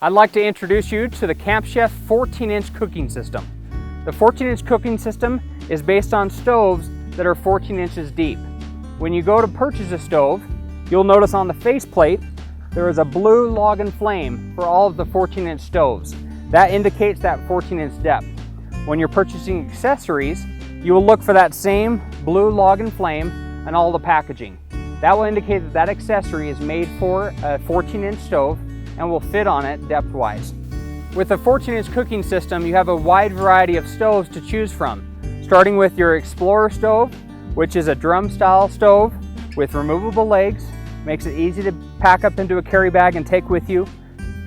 I'd like to introduce you to the Camp Chef 14-inch cooking system. The 14-inch cooking system is based on stoves that are 14 inches deep. When you go to purchase a stove, you'll notice on the faceplate there is a blue log and flame for all of the 14-inch stoves. That indicates that 14-inch depth. When you're purchasing accessories, you will look for that same blue log and flame on all the packaging. That will indicate that that accessory is made for a 14-inch stove and will fit on it depth-wise. With a 14-inch cooking system, you have a wide variety of stoves to choose from, starting with your Explorer stove, which is a drum-style stove with removable legs, makes it easy to pack up into a carry bag and take with you.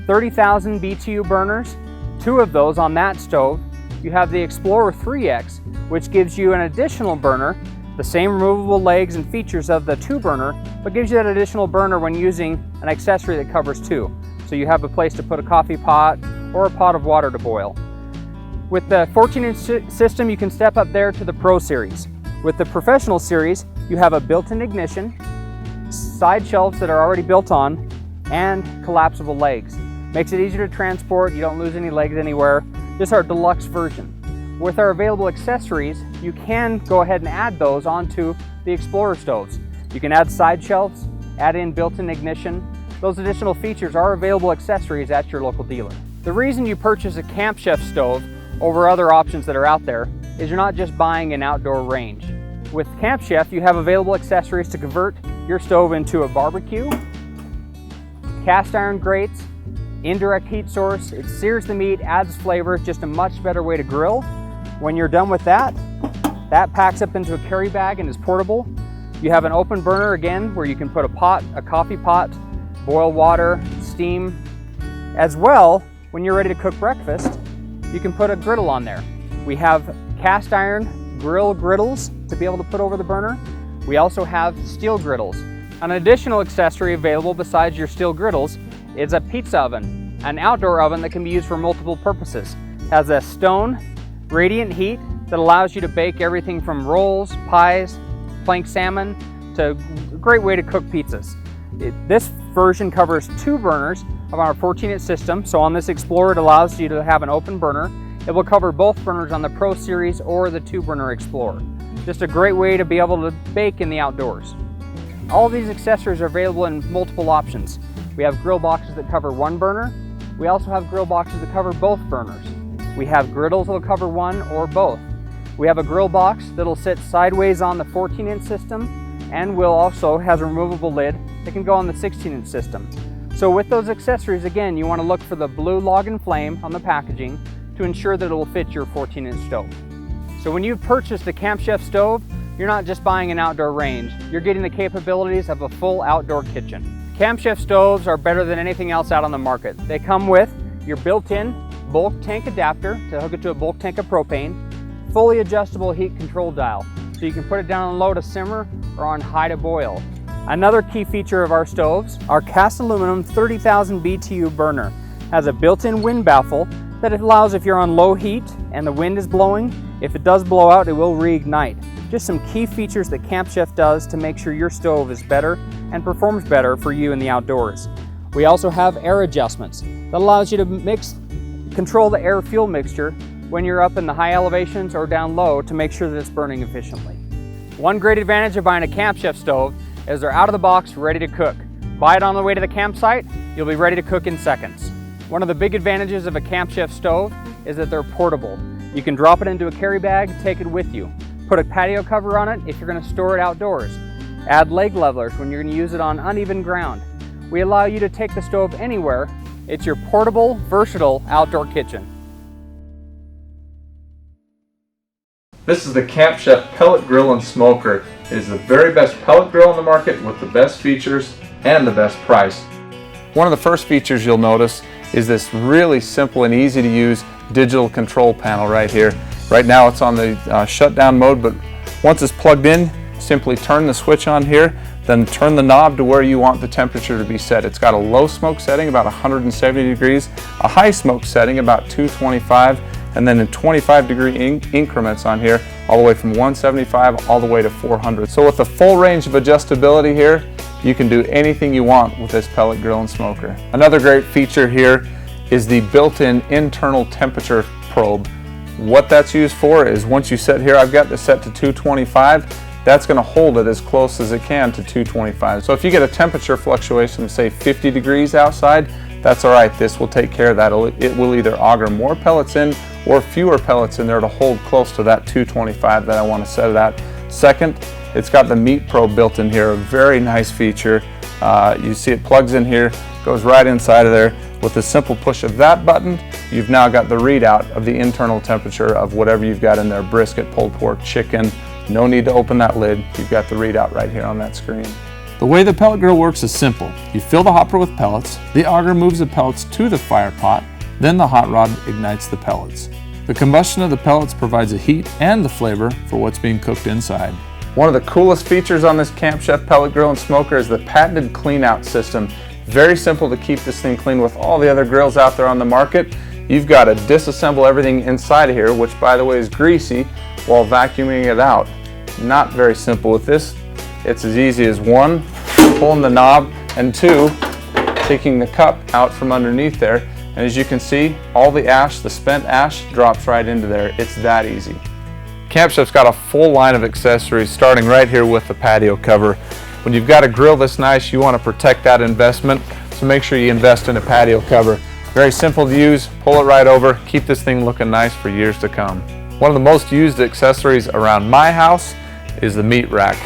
30,000 BTU burners, 2 of those on that stove. You have the Explorer 3X, which gives you an additional burner, the same removable legs and features of the 2-burner, but gives you that additional burner when using an accessory that covers 2. So you have a place to put a coffee pot or a pot of water to boil. With the 14-inch system, you can step up there to the Pro Series. With the Professional Series, you have a built-in ignition, side shelves that are already built on, and collapsible legs. Makes it easier to transport, you don't lose any legs anywhere. This is our deluxe version. With our available accessories, you can go ahead and add those onto the Explorer stoves. You can add side shelves, add in built-in ignition. Those additional features are available accessories at your local dealer. The reason you purchase a Camp Chef stove over other options that are out there is you're not just buying an outdoor range. With Camp Chef, you have available accessories to convert your stove into a barbecue, cast iron grates, indirect heat source. It sears the meat, adds flavor, just a much better way to grill. When you're done with that, that packs up into a carry bag and is portable. You have an open burner again where you can put a pot, a coffee pot, boil water, steam. As well, when you're ready to cook breakfast, you can put a griddle on there. We have cast iron grill griddles to be able to put over the burner. We also have steel griddles. An additional accessory available besides your steel griddles is a pizza oven, an outdoor oven that can be used for multiple purposes. It has a stone radiant heat that allows you to bake everything from rolls, pies, planked salmon, to a great way to cook pizzas. This version covers 2 burners of our 14-inch system, so on this Explorer it allows you to have an open burner. It will cover both burners on the Pro Series or the 2-burner Explorer. Just a great way to be able to bake in the outdoors. All of these accessories are available in multiple options. We have grill boxes that cover 1 burner. We also have grill boxes that cover both burners. We have griddles that will cover 1 or both. We have a grill box that will sit sideways on the 14-inch system and will also has a removable lid that can go on the 16-inch system. So with those accessories, again, you want to look for the blue log and flame on the packaging to ensure that it will fit your 14-inch stove. So when you've purchased a Camp Chef stove, you're not just buying an outdoor range, you're getting the capabilities of a full outdoor kitchen. Camp Chef stoves are better than anything else out on the market. They come with your built-in bulk tank adapter to hook it to a bulk tank of propane, fully adjustable heat control dial, so you can put it down on low to simmer or on high to boil. Another key feature of our stoves, our cast aluminum 30,000 BTU burner has a built-in wind baffle that allows if you're on low heat and the wind is blowing, if it does blow out, it will reignite. Just some key features that Camp Chef does to make sure your stove is better and performs better for you in the outdoors. We also have air adjustments that allows you to control the air-fuel mixture when you're up in the high elevations or down low to make sure that it's burning efficiently. One great advantage of buying a Camp Chef stove is they're out of the box, ready to cook. Buy it on the way to the campsite, you'll be ready to cook in seconds. One of the big advantages of a Camp Chef stove is that they're portable. You can drop it into a carry bag, take it with you. Put a patio cover on it if you're going to store it outdoors. Add leg levelers when you're going to use it on uneven ground. We allow you to take the stove anywhere. It's your portable, versatile outdoor kitchen. This is the Camp Chef Pellet Grill and Smoker. It is the very best pellet grill on the market with the best features and the best price. One of the first features you'll notice is this really simple and easy to use digital control panel right here. Right now it's on the shutdown mode, but once it's plugged in, simply turn the switch on here, then turn the knob to where you want the temperature to be set. It's got a low smoke setting, about 170 degrees, a high smoke setting, about 225, and then in 25-degree increments on here, all the way from 175 all the way to 400. So with a full range of adjustability here, you can do anything you want with this pellet grill and smoker. Another great feature here is the built-in internal temperature probe. What that's used for is once you set here, I've got this set to 225, that's going to hold it as close as it can to 225. So if you get a temperature fluctuation, say 50 degrees outside, that's all right. This will take care of that. It will either auger more pellets in or fewer pellets in there to hold close to that 225 that I want to set it at. Second, it's got the meat probe built in here, a very nice feature. You see it plugs in here, goes right inside of there. With the simple push of that button, you've now got the readout of the internal temperature of whatever you've got in there, brisket, pulled pork, chicken. No need to open that lid. You've got the readout right here on that screen. The way the pellet grill works is simple. You fill the hopper with pellets, the auger moves the pellets to the fire pot, then the hot rod ignites the pellets. The combustion of the pellets provides the heat and the flavor for what's being cooked inside. One of the coolest features on this Camp Chef pellet grill and smoker is the patented clean out system. Very simple to keep this thing clean. With all the other grills out there on the market, you've got to disassemble everything inside of here, which by the way is greasy, while vacuuming it out. Not very simple. With this, it's as easy as one, pulling the knob, and two, taking the cup out from underneath there. And as you can see, all the ash, the spent ash, drops right into there. It's that easy. Camp Chef's got a full line of accessories starting right here with the patio cover. When you've got a grill this nice, you want to protect that investment, so make sure you invest in a patio cover. Very simple to use, pull it right over, keep this thing looking nice for years to come. One of the most used accessories around my house is the meat rack.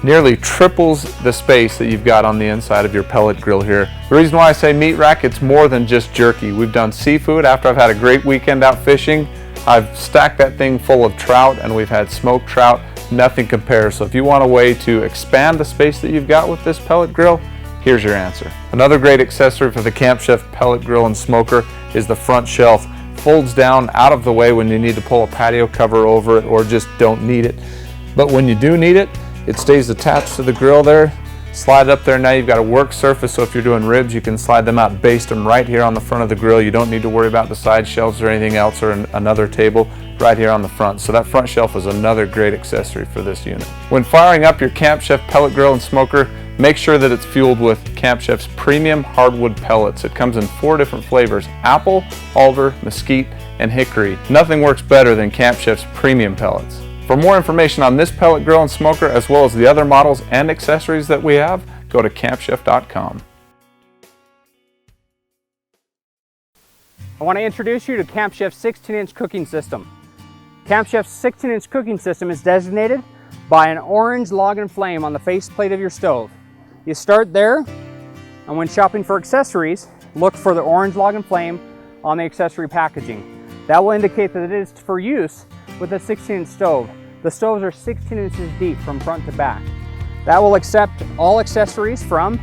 Nearly triples the space that you've got on the inside of your pellet grill here. The reason why I say meat rack, it's more than just jerky. We've done seafood. After I've had a great weekend out fishing, I've stacked that thing full of trout, and we've had smoked trout. Nothing compares. So if you want a way to expand the space that you've got with this pellet grill, here's your answer. Another great accessory for the Camp Chef pellet grill and smoker is the front shelf. Folds down out of the way when you need to pull a patio cover over it or just don't need it. But when you do need it, it stays attached to the grill there. Slide it up there. Now you've got a work surface, so if you're doing ribs, you can slide them out and baste them right here on the front of the grill. You don't need to worry about the side shelves or anything else or another table right here on the front. So that front shelf is another great accessory for this unit. When firing up your Camp Chef pellet grill and smoker, make sure that it's fueled with Camp Chef's premium hardwood pellets. It comes in 4 different flavors: apple, alder, mesquite, and hickory. Nothing works better than Camp Chef's premium pellets. For more information on this pellet grill and smoker, as well as the other models and accessories that we have, go to campchef.com. I want to introduce you to Camp Chef's 16-inch cooking system. Camp Chef's 16-inch cooking system is designated by an orange log and flame on the faceplate of your stove. You start there, and when shopping for accessories, look for the orange log and flame on the accessory packaging. That will indicate that it is for use with a 16-inch stove. The stoves are 16 inches deep from front to back. That will accept all accessories from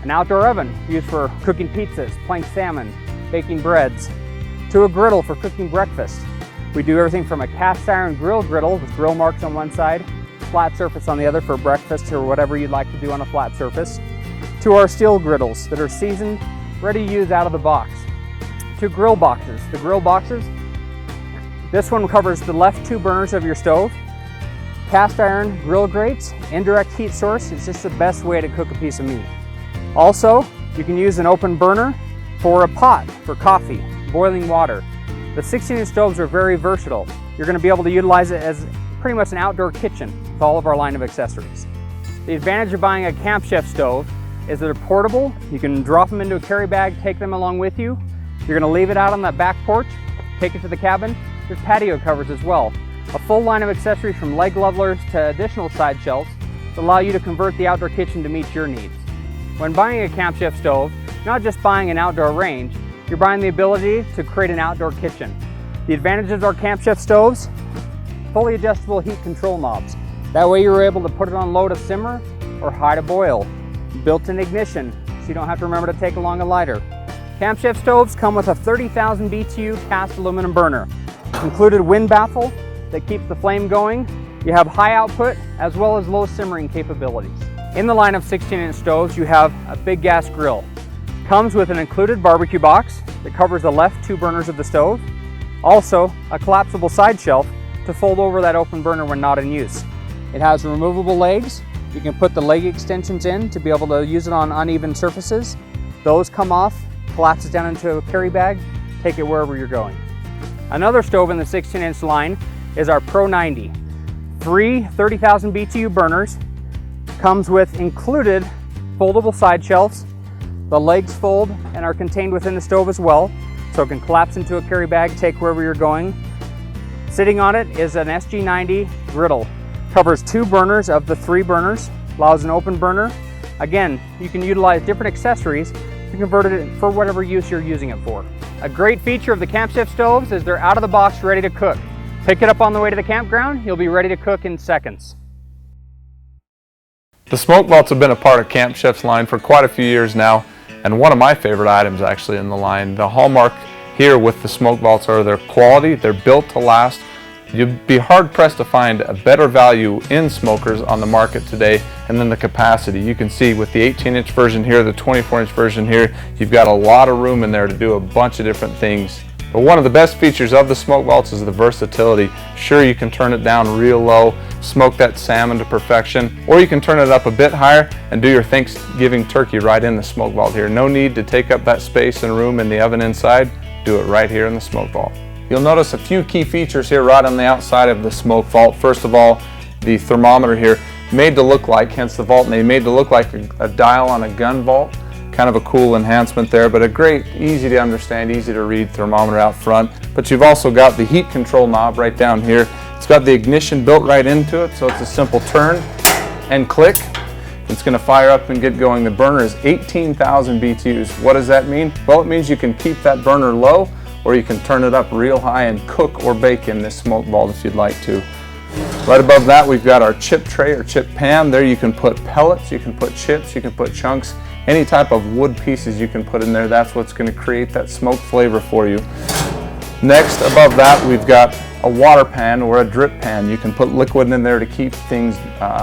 an outdoor oven used for cooking pizzas, planked salmon, baking breads, to a griddle for cooking breakfast. We do everything from a cast iron griddle with grill marks on one side, flat surface on the other for breakfast or whatever you'd like to do on a flat surface, to our steel griddles that are seasoned, ready to use out of the box, to grill boxes. The grill boxes, this one covers the left 2 burners of your stove. Cast iron grill grates, indirect heat source. It's just the best way to cook a piece of meat. Also, you can use an open burner for a pot for coffee, boiling water. The 16-inch stoves are very versatile. You're going to be able to utilize it as pretty much an outdoor kitchen with all of our line of accessories. The advantage of buying a Camp Chef stove is that they're portable. You can drop them into a carry bag, take them along with you. You're going to leave it out on that back porch, take it to the cabin. There's patio covers as well. A full line of accessories from leg levelers to additional side shelves that allow you to convert the outdoor kitchen to meet your needs. When buying a Camp Chef stove, you're not just buying an outdoor range, you're buying the ability to create an outdoor kitchen. The advantages of our Camp Chef stoves: fully adjustable heat control knobs. That way you're able to put it on low to simmer or high to boil. Built-in ignition, so you don't have to remember to take along a lighter. Camp Chef stoves come with a 30,000 BTU cast aluminum burner. Included wind baffle that keeps the flame going. You have high output as well as low simmering capabilities. In the line of 16-inch stoves, you have a big gas grill. Comes with an included barbecue box that covers the left 2 burners of the stove. Also, a collapsible side shelf to fold over that open burner when not in use. It has removable legs. You can put the leg extensions in to be able to use it on uneven surfaces. Those come off collapses down into a carry bag, take it wherever you're going. Another stove in the 16-inch line is our Pro 90. 3 30,000 BTU burners, comes with included foldable side shelves. The legs fold and are contained within the stove as well, so it can collapse into a carry bag, take wherever you're going. Sitting on it is an SG90 griddle. Covers 2 burners of the 3 burners, allows an open burner. Again, you can utilize different accessories to convert it for whatever use you're using it for. A great feature of the Camp Chef stoves is they're out of the box ready to cook. Pick it up on the way to the campground, you'll be ready to cook in seconds. The smoke vaults have been a part of Camp Chef's line for quite a few years now, and one of my favorite items actually in the line. The hallmark here with the smoke vaults are their quality. They're built to last. You'd be hard pressed to find a better value in smokers on the market today, and then the capacity. You can see with the 18-inch version here, the 24-inch version here, you've got a lot of room in there to do a bunch of different things. But one of the best features of the smoke vaults is the versatility. Sure, you can turn it down real low, smoke that salmon to perfection, or you can turn it up a bit higher and do your Thanksgiving turkey right in the smoke vault here. No need to take up that space and room in the oven inside. Do it right here in the smoke vault. You'll notice a few key features here right on the outside of the smoke vault. First of all, the thermometer here, made to look like, hence the vault name, made to look like a dial on a gun vault. Kind of a cool enhancement there, but a great, easy to understand, easy to read thermometer out front. But you've also got the heat control knob right down here. It's got the ignition built right into it, so it's a simple turn and click. It's going to fire up and get going. The burner is 18,000 BTUs. What does that mean? Well, it means you can keep that burner low, or you can turn it up real high and cook or bake in this smoke vault if you'd like to. Right above that, we've got our chip tray or chip pan. There you can put pellets, you can put chips, you can put chunks, any type of wood pieces you can put in there. That's what's going to create that smoke flavor for you. Next, above that, we've got a water pan or a drip pan. You can put liquid in there to keep things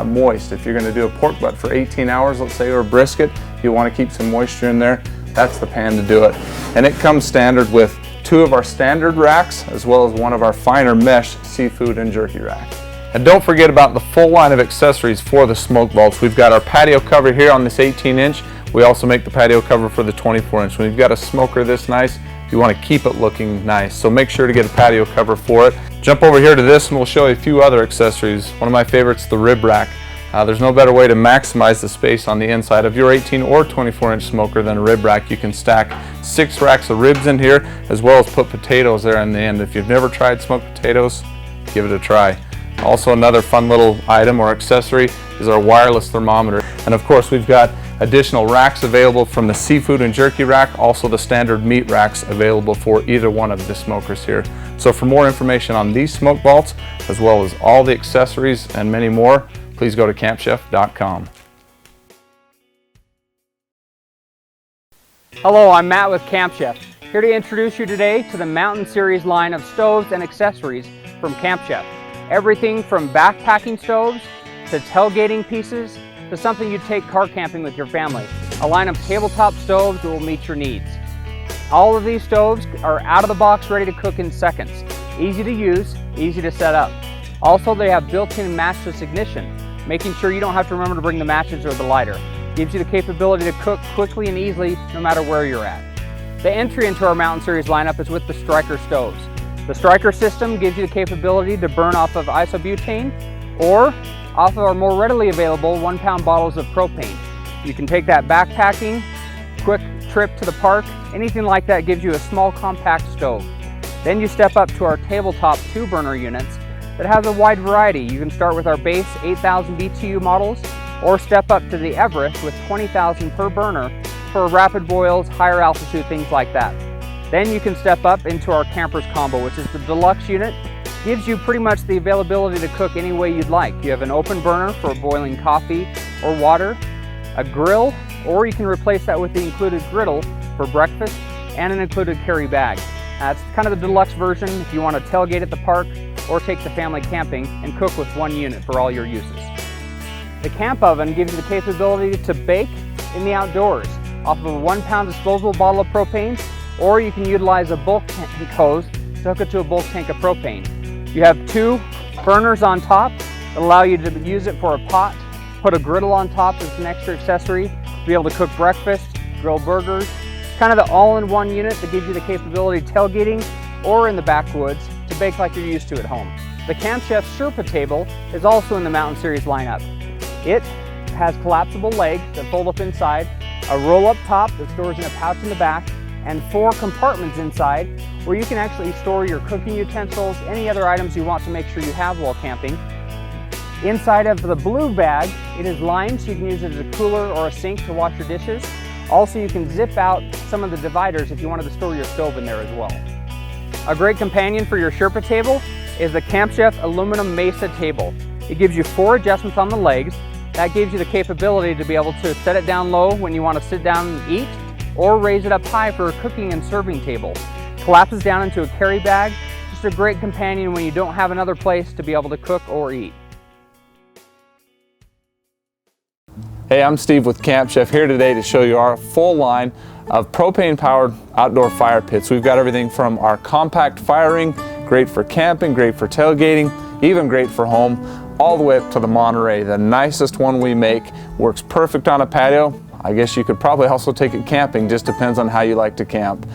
moist. If you're going to do a pork butt for 18 hours, let's say, or a brisket, you want to keep some moisture in there, that's the pan to do it. And it comes standard with 2 of our standard racks, as well as 1 of our finer mesh seafood and jerky racks. And don't forget about the full line of accessories for the smoke vaults. We've got our patio cover here on this 18-inch. We also make the patio cover for the 24-inch. When you've got a smoker this nice, you want to keep it looking nice. So make sure to get a patio cover for it. Jump over here to this and we'll show you a few other accessories. One of my favorites, the rib rack. There's no better way to maximize the space on the inside of your 18 or 24-inch smoker than a rib rack. You can stack 6 racks of ribs in here, as well as put potatoes there in the end. If you've never tried smoked potatoes, give it a try. Also, another fun little item or accessory is our wireless thermometer. And of course, we've got additional racks available from the seafood and jerky rack, also the standard meat racks available for either one of the smokers here. So for more information on these smoke vaults, as well as all the accessories and many more, please go to campchef.com. Hello, I'm Matt with Camp Chef, here to introduce you today to the Mountain Series line of stoves and accessories from Camp Chef. Everything from backpacking stoves to tailgating pieces to something you take car camping with your family. A line of tabletop stoves that will meet your needs. All of these stoves are out of the box ready to cook in seconds. Easy to use, easy to set up. Also, they have built-in matchless ignition, making sure you don't have to remember to bring the matches or the lighter. Gives you the capability to cook quickly and easily no matter where you're at. The entry into our Mountain Series lineup is with the Striker stoves. The Striker system gives you the capability to burn off of isobutane or off of our more readily available 1-pound bottles of propane. You can take that backpacking, quick trip to the park, anything like that gives you a small compact stove. Then you step up to our tabletop 2-burner units that has a wide variety. You can start with our base 8,000 BTU models or step up to the Everest with 20,000 per burner for rapid boils, higher altitude, things like that. Then you can step up into our Campers Combo, which is the deluxe unit. Gives you pretty much the availability to cook any way you'd like. You have an open burner for boiling coffee or water, a grill, or you can replace that with the included griddle for breakfast and an included carry bag. It's kind of the deluxe version if you want to tailgate at the park or take the family camping and cook with 1 unit for all your uses. The camp oven gives you the capability to bake in the outdoors off of a 1-pound disposable bottle of propane, or you can utilize a bulk tank hose to hook it to a bulk tank of propane. You have 2 burners on top that allow you to use it for a pot, put a griddle on top as an extra accessory to be able to cook breakfast, grill burgers, kind of the all-in-one unit that gives you the capability of tailgating or in the backwoods to bake like you're used to at home. The Camp Chef Sherpa table is also in the Mountain Series lineup. It has collapsible legs that fold up inside, a roll-up top that stores in a pouch in the back, and 4 compartments inside where you can actually store your cooking utensils, any other items you want to make sure you have while camping. Inside of the blue bag, it is lined so you can use it as a cooler or a sink to wash your dishes. Also, you can zip out some of the dividers if you wanted to store your stove in there as well. A great companion for your Sherpa table is the Camp Chef aluminum mesa table. It gives you 4 adjustments on the legs. That gives you the capability to be able to set it down low when you want to sit down and eat, or raise it up high for a cooking and serving table. Collapses down into a carry bag. Just a great companion when you don't have another place to be able to cook or eat. Hey, I'm Steve with Camp Chef, here today to show you our full line of propane-powered outdoor fire pits. We've got everything from our compact fire ring, great for camping, great for tailgating, even great for home, all the way up to the Monterey, the nicest one we make. Works perfect on a patio. I guess you could probably also take it camping, just depends on how you like to camp.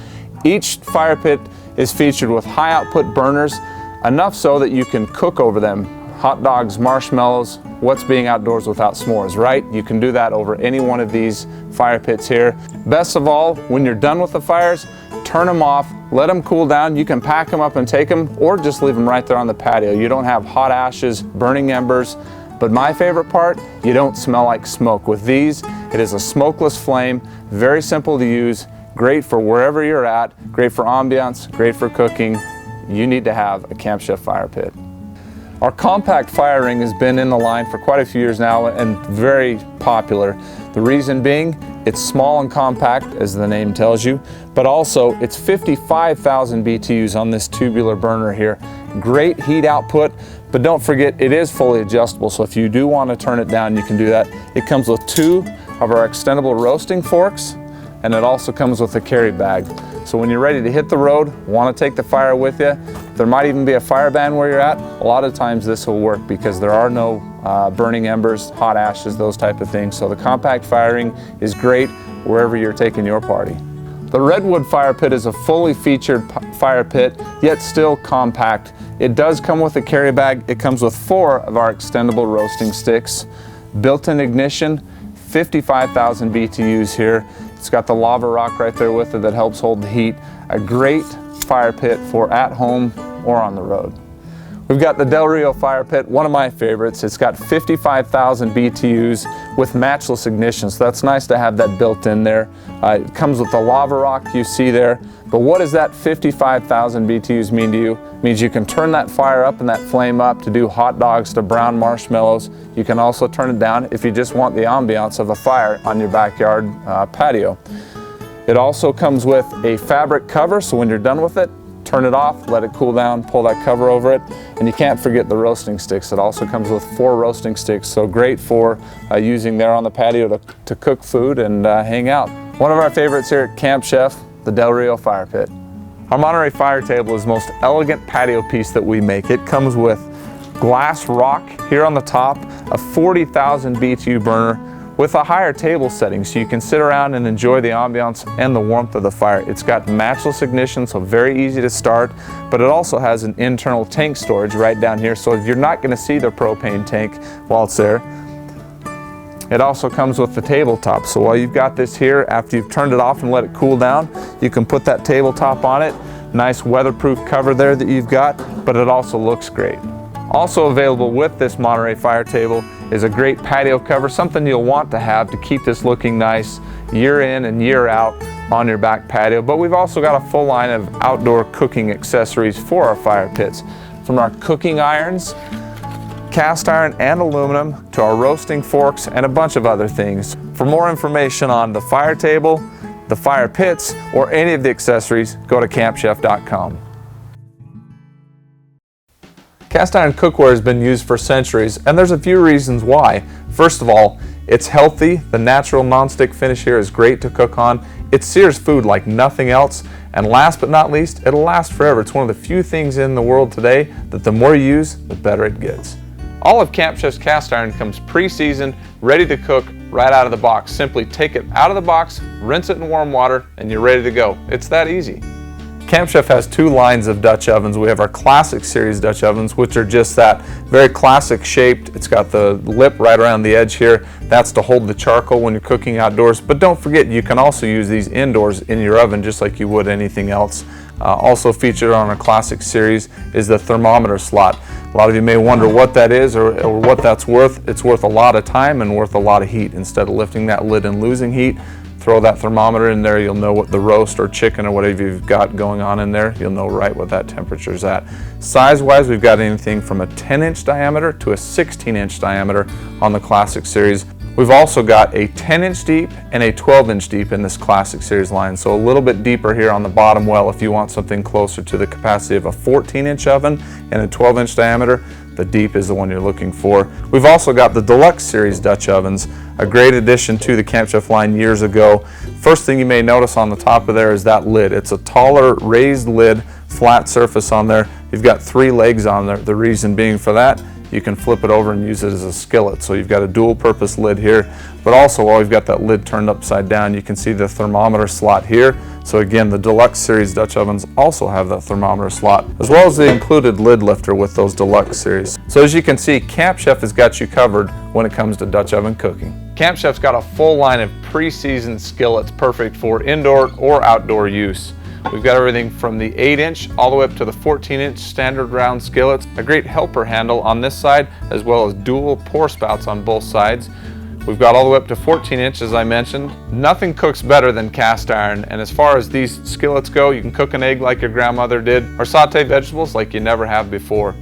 Each fire pit is featured with high output burners, enough so that you can cook over them. Hot dogs, marshmallows, what's being outdoors without s'mores, right? You can do that over any one of these fire pits here. Best of all, when you're done with the fires, turn them off, let them cool down. You can pack them up and take them, or just leave them right there on the patio. You don't have hot ashes, burning embers. But my favorite part, you don't smell like smoke. With these, it is a smokeless flame, very simple to use, great for wherever you're at, great for ambiance, great for cooking. You need to have a Camp Chef fire pit. Our compact fire ring has been in the line for quite a few years now and very popular. The reason being, it's small and compact, as the name tells you, but also it's 55,000 BTUs on this tubular burner here. Great heat output, but don't forget it is fully adjustable, so if you do want to turn it down, you can do that. It comes with 2 of our extendable roasting forks, and it also comes with a carry bag. So when you're ready to hit the road, want to take the fire with you, there might even be a fire ban where you're at, a lot of times this will work because there are no burning embers, hot ashes, those type of things. So the compact fire ring is great wherever you're taking your party. The Redwood fire pit is a fully featured fire pit, yet still compact. It does come with a carry bag. It comes with 4 of our extendable roasting sticks. Built-in ignition, 55,000 BTUs here. It's got the lava rock right there with it that helps hold the heat. A great fire pit for at home or on the road. We've got the Del Rio fire pit, one of my favorites. It's got 55,000 BTUs with matchless ignition, so that's nice to have that built in there. It comes with the lava rock you see there. But what does that 55,000 BTUs mean to you? It means you can turn that fire up and that flame up to do hot dogs, to brown marshmallows. You can also turn it down if you just want the ambiance of a fire on your backyard patio. It also comes with a fabric cover, so when you're done with it, turn it off, let it cool down, pull that cover over it, and you can't forget the roasting sticks. It also comes with 4 roasting sticks, so great for using there on the patio to cook food and hang out. One of our favorites here at Camp Chef, the Del Rio fire pit. Our Monterey fire table is the most elegant patio piece that we make. It comes with glass rock here on the top, a 40,000 BTU burner with a higher table setting so you can sit around and enjoy the ambiance and the warmth of the fire. It's got matchless ignition, so very easy to start, but it also has an internal tank storage right down here, so you're not going to see the propane tank while it's there. It also comes with the tabletop, so while you've got this here, after you've turned it off and let it cool down, you can put that tabletop on it. Nice weatherproof cover there that you've got, but it also looks great. Also available with this Monterey fire table is a great patio cover, something you'll want to have to keep this looking nice year in and year out on your back patio. But we've also got a full line of outdoor cooking accessories for our fire pits, from our cooking irons, cast iron and aluminum, to our roasting forks and a bunch of other things. For more information on the fire table, the fire pits, or any of the accessories, go to campchef.com. Cast iron cookware has been used for centuries, and there's a few reasons why. First of all, it's healthy. The natural nonstick finish here is great to cook on. It sears food like nothing else. And last but not least, it'll last forever. It's one of the few things in the world today that the more you use, the better it gets. All of Camp Chef's cast iron comes pre-seasoned, ready to cook right out of the box. Simply take it out of the box, rinse it in warm water, and you're ready to go. It's that easy. Camp Chef has two lines of Dutch ovens. We have our Classic Series Dutch ovens, which are just that, very classic shaped. It's got the lip right around the edge here. That's to hold the charcoal when you're cooking outdoors. But don't forget, you can also use these indoors in your oven just like you would anything else. Also featured on our Classic Series is the thermometer slot. A lot of you may wonder what that is or what that's worth. It's worth a lot of time and worth a lot of heat. Instead of lifting that lid and losing heat, throw that thermometer in there. You'll know what the roast or chicken or whatever you've got going on in there. You'll know right what that temperature is at. Size-wise, we've got anything from a 10-inch diameter to a 16-inch diameter on the Classic Series. We've also got a 10-inch deep and a 12-inch deep in this Classic Series line. So a little bit deeper here on the bottom well if you want something closer to the capacity of a 14-inch oven and a 12-inch diameter. The deep is the one you're looking for. We've also got the Deluxe Series Dutch ovens, a great addition to the Camp Chef line years ago. First thing you may notice on the top of there is that lid. It's a taller raised lid, flat surface on there. You've got 3 legs on there. The reason being for that, you can flip it over and use it as a skillet. So you've got a dual purpose lid here, but also while you've got that lid turned upside down, you can see the thermometer slot here. So again, the Deluxe Series Dutch ovens also have that thermometer slot, as well as the included lid lifter with those Deluxe Series. So as you can see, Camp Chef has got you covered when it comes to Dutch oven cooking. Camp Chef's got a full line of pre-seasoned skillets perfect for indoor or outdoor use. We've got everything from the 8-inch all the way up to the 14-inch standard round skillets, a great helper handle on this side, as well as dual pour spouts on both sides. We've got all the way up to 14-inch, as I mentioned. Nothing cooks better than cast iron, and as far as these skillets go, you can cook an egg like your grandmother did, or saute vegetables like you never have before.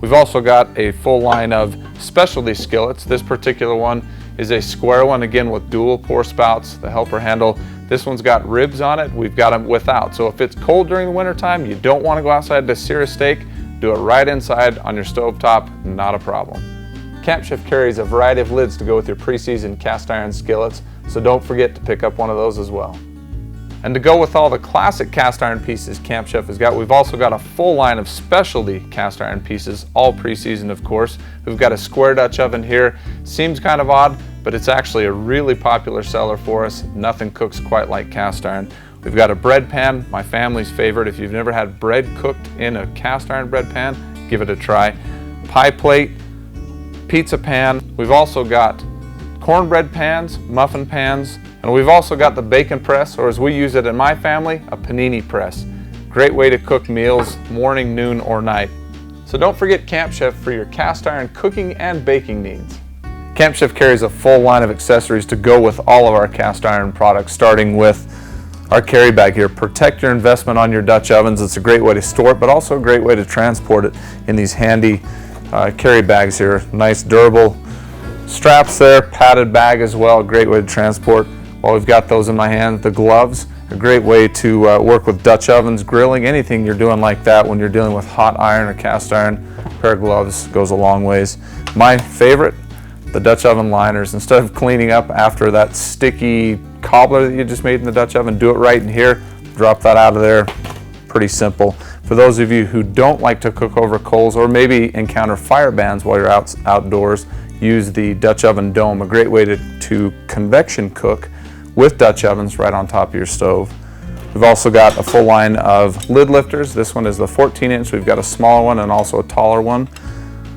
We've also got a full line of specialty skillets. This particular one is a square one, again with dual pour spouts, the helper handle. This one's got ribs on it. We've got them without. So if it's cold during the winter time, you don't want to go outside to sear a steak, do it right inside on your stove top, not a problem. Camp Chef carries a variety of lids to go with your pre-seasoned cast iron skillets, so don't forget to pick up one of those as well. And to go with all the classic cast iron pieces Camp Chef has got, we've also got a full line of specialty cast iron pieces, all pre-seasoned of course. We've got a square Dutch oven here. Seems kind of odd, but it's actually a really popular seller for us. Nothing cooks quite like cast iron. We've got a bread pan, my family's favorite. If you've never had bread cooked in a cast iron bread pan, give it a try. Pie plate, pizza pan. We've also got cornbread pans, muffin pans, and we've also got the bacon press, or as we use it in my family, a panini press. Great way to cook meals, morning, noon, or night. So don't forget Camp Chef for your cast iron cooking and baking needs. Camp Chef carries a full line of accessories to go with all of our cast iron products, starting with our carry bag here. Protect your investment on your Dutch ovens. It's a great way to store it, but also a great way to transport it in these handy carry bags here. Nice durable straps there, padded bag as well, great way to transport. While we've got those in my hand, the gloves, a great way to work with Dutch ovens, grilling, anything you're doing like that when you're dealing with hot iron or cast iron. A pair of gloves goes a long ways. My favorite, the Dutch oven liners. Instead of cleaning up after that sticky cobbler that you just made in the Dutch oven, do it right in here, drop that out of there. Pretty simple. For those of you who don't like to cook over coals or maybe encounter fire bans while you're outdoors, use the Dutch oven dome, a great way to convection cook with Dutch ovens right on top of your stove. We've also got a full line of lid lifters. This one is the 14-inch. We've got a smaller one and also a taller one.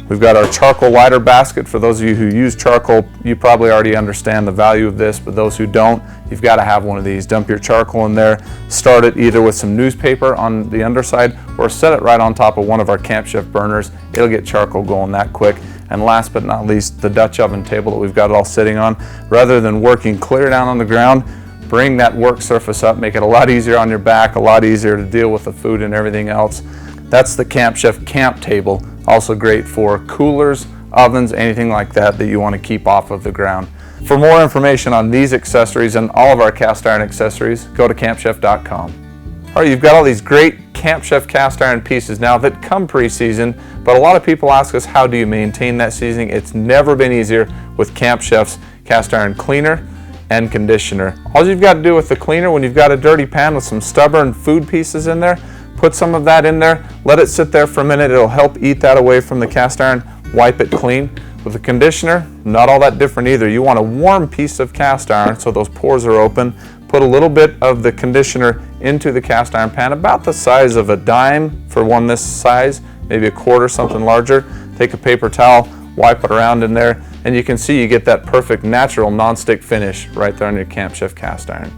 We've got our charcoal lighter basket. For those of you who use charcoal, you probably already understand the value of this, but those who don't, you've got to have one of these. Dump your charcoal in there, start it either with some newspaper on the underside or set it right on top of one of our Camp Chef burners. It'll get charcoal going that quick. And last but not least, the Dutch oven table that we've got it all sitting on. Rather than working clear down on the ground, bring that work surface up, make it a lot easier on your back, a lot easier to deal with the food and everything else. That's the Camp Chef camp table. Also great for coolers, ovens, anything like that you want to keep off of the ground. For more information on these accessories and all of our cast iron accessories, go to campchef.com. All right, you've got all these great Camp Chef cast iron pieces now that come pre-seasoned, but a lot of people ask us, how do you maintain that seasoning? It's never been easier with Camp Chef's cast iron cleaner and conditioner. All you've got to do with the cleaner, when you've got a dirty pan with some stubborn food pieces in there, put some of that in there, let it sit there for a minute. It'll help eat that away from the cast iron, wipe it clean. With the conditioner, not all that different either. You want a warm piece of cast iron so those pores are open. Put a little bit of the conditioner into the cast iron pan, about the size of a dime for one this size, maybe a quarter, something larger. Take a paper towel, wipe it around in there, and you can see you get that perfect natural non-stick finish right there on your Camp Chef cast iron.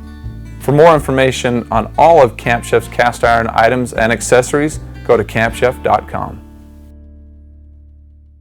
For more information on all of Camp Chef's cast iron items and accessories, go to campchef.com.